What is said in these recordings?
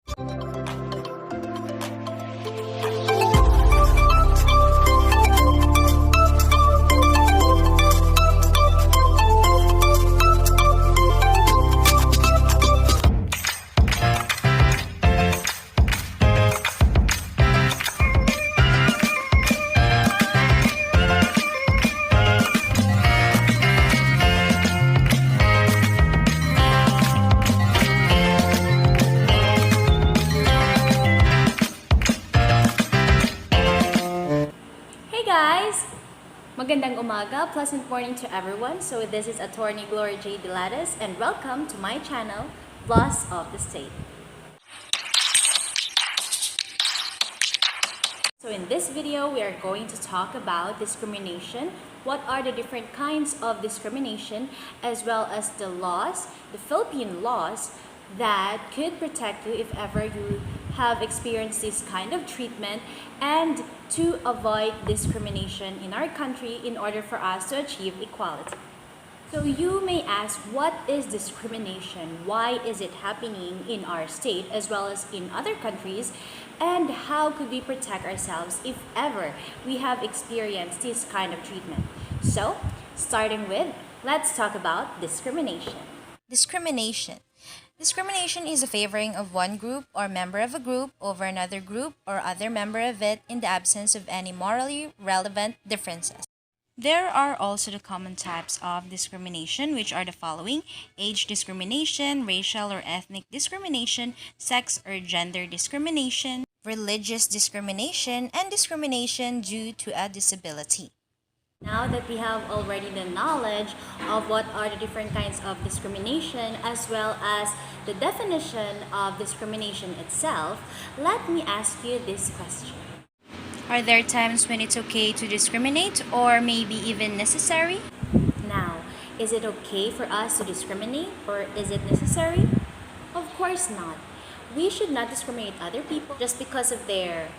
Guys! Magandang umaga, pleasant morning to everyone. So this is Attorney Gloria J. Dilates and welcome to my channel, Laws of the State. So in this video, we are going to talk about discrimination. What are the different kinds of discrimination, as well as the laws, the Philippine laws, that could protect you if ever you have experienced this kind of treatment, and to avoid discrimination in our country in order for us to achieve equality. So you may ask, what is discrimination? Why is it happening in our state as well as in other countries? And how could we protect ourselves if ever we have experienced this kind of treatment? So, starting with, let's talk about discrimination. Discrimination. Discrimination is a favoring of one group or member of a group over another group or other member of it in the absence of any morally relevant differences. There are also the common types of discrimination, which are the following: age discrimination, racial or ethnic discrimination, sex or gender discrimination, religious discrimination, and discrimination due to a disability. Now that we have already the knowledge of what are the different kinds of discrimination as well as the definition of discrimination itself, let me ask you this question. Are there times when it's okay to discriminate or maybe even necessary? Now, is it okay for us to discriminate or is it necessary? Of course not. We should not discriminate other people just because of their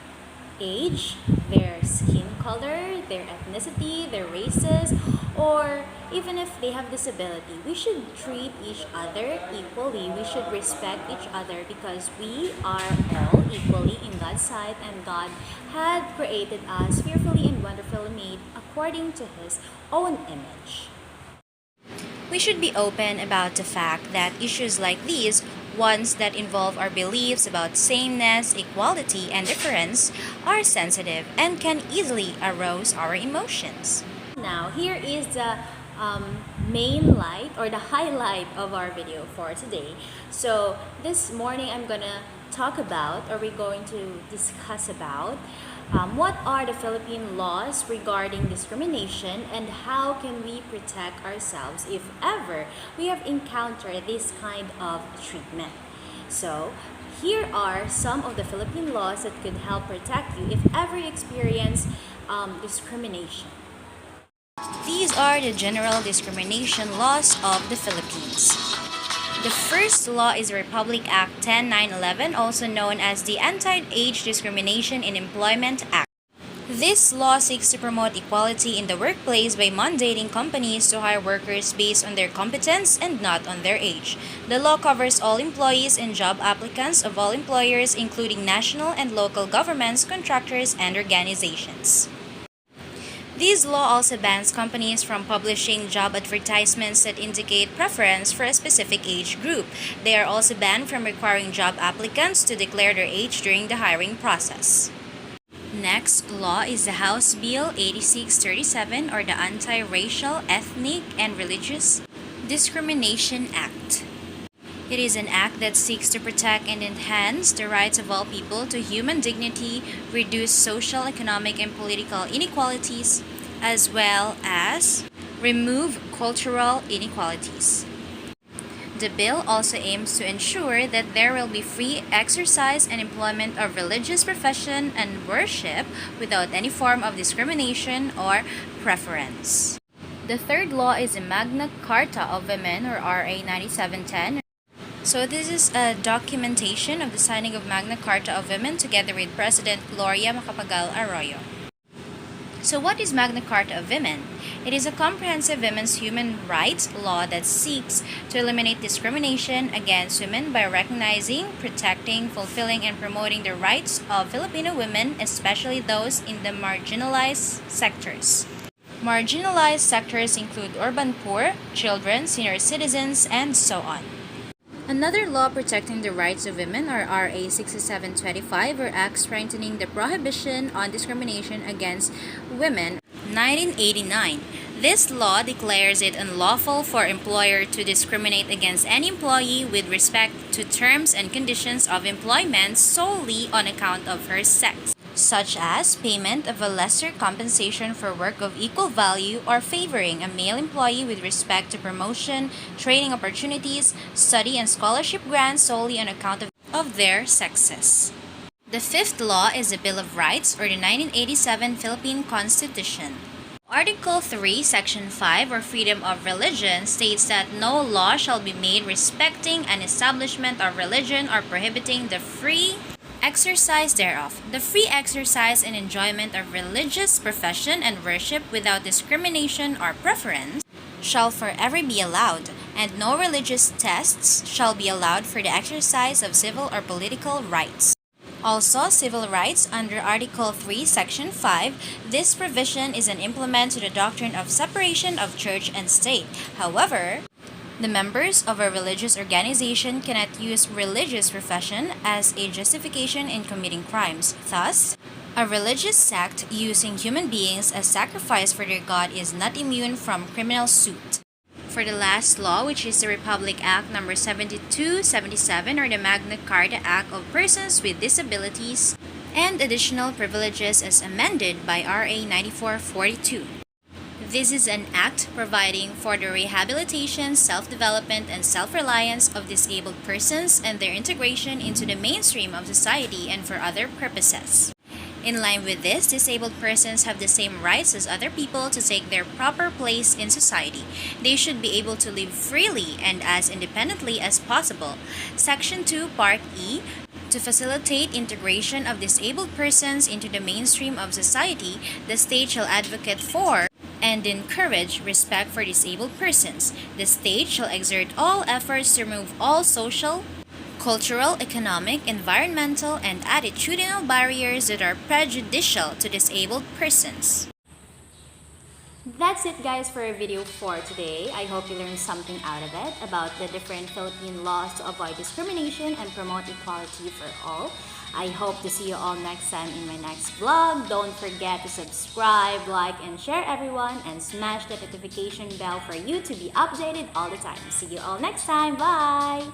age, their skin color, their ethnicity, their races, or even if they have disability. We should treat each other equally. We should respect each other because we are all equally in God's sight, and God had created us fearfully and wonderfully made according to His own image. We should be open about the fact that issues like these, ones that involve our beliefs about sameness, equality, and difference, are sensitive and can easily arouse our emotions. Now, here is the main light or the highlight of our video for today. So this morning I'm gonna talk about, or we're going to discuss about, what are the Philippine laws regarding discrimination and how can we protect ourselves if ever we have encountered this kind of treatment. So here are some of the Philippine laws that could help protect you if ever you experience discrimination. These are the general discrimination laws of the Philippines. The first law is the Republic Act 10911, also known as the Anti-Age Discrimination in Employment Act. This law seeks to promote equality in the workplace by mandating companies to hire workers based on their competence and not on their age. The law covers all employees and job applicants of all employers, including national and local governments, contractors, and organizations. This law also bans companies from publishing job advertisements that indicate preference for a specific age group. They are also banned from requiring job applicants to declare their age during the hiring process. Next law is the House Bill 8637, or the Anti-Racial, Ethnic, and Religious Discrimination Act. It is an act that seeks to protect and enhance the rights of all people to human dignity, reduce social, economic, and political inequalities, as well as remove cultural inequalities. The bill also aims to ensure that there will be free exercise and employment of religious profession and worship without any form of discrimination or preference. The third law is the Magna Carta of Women, or RA 9710. So this is a documentation of the signing of Magna Carta of Women together with President Gloria Macapagal Arroyo. So what is Magna Carta of Women? It is a comprehensive women's human rights law that seeks to eliminate discrimination against women by recognizing, protecting, fulfilling, and promoting the rights of Filipino women, especially those in the marginalized sectors. Marginalized sectors include urban poor, children, senior citizens, and so on. Another law protecting the rights of women are RA 6725, or Act Strengthening the Prohibition on Discrimination Against Women, 1989. This law declares it unlawful for employer to discriminate against any employee with respect to terms and conditions of employment solely on account of her sex, such as payment of a lesser compensation for work of equal value or favoring a male employee with respect to promotion, training opportunities, study and scholarship grants solely on account of their sexes. The fifth law is the Bill of Rights, or the 1987 Philippine Constitution. Article 3, Section 5, or freedom of religion, states that no law shall be made respecting an establishment of religion or prohibiting the free exercise thereof. The free exercise and enjoyment of religious profession and worship without discrimination or preference shall forever be allowed, and no religious tests shall be allowed for the exercise of civil or political rights. Also, civil rights under Article 3, Section 5, this provision is an implement to the doctrine of separation of church and state. However, the members of a religious organization cannot use religious profession as a justification in committing crimes. Thus, a religious sect using human beings as sacrifice for their God is not immune from criminal suit. For the last law, which is the Republic Act No. 7277, or the Magna Carta Act of Persons with Disabilities and Additional Privileges as amended by RA 9442. This is an act providing for the rehabilitation, self-development, and self-reliance of disabled persons and their integration into the mainstream of society and for other purposes. In line with this, disabled persons have the same rights as other people to take their proper place in society. They should be able to live freely and as independently as possible. Section 2, Part E, to facilitate integration of disabled persons into the mainstream of society, the state shall advocate for and encourage respect for disabled persons. The state shall exert all efforts to remove all social, cultural, economic, environmental, and attitudinal barriers that are prejudicial to disabled persons. That's it, guys, for our video for today. I hope you learned something out of it about the different Philippine laws to avoid discrimination and promote equality for all. I hope to see you all next time in my next vlog. Don't forget to subscribe, like, and share, everyone, and smash the notification bell for you to be updated all the time. See you all next time. Bye!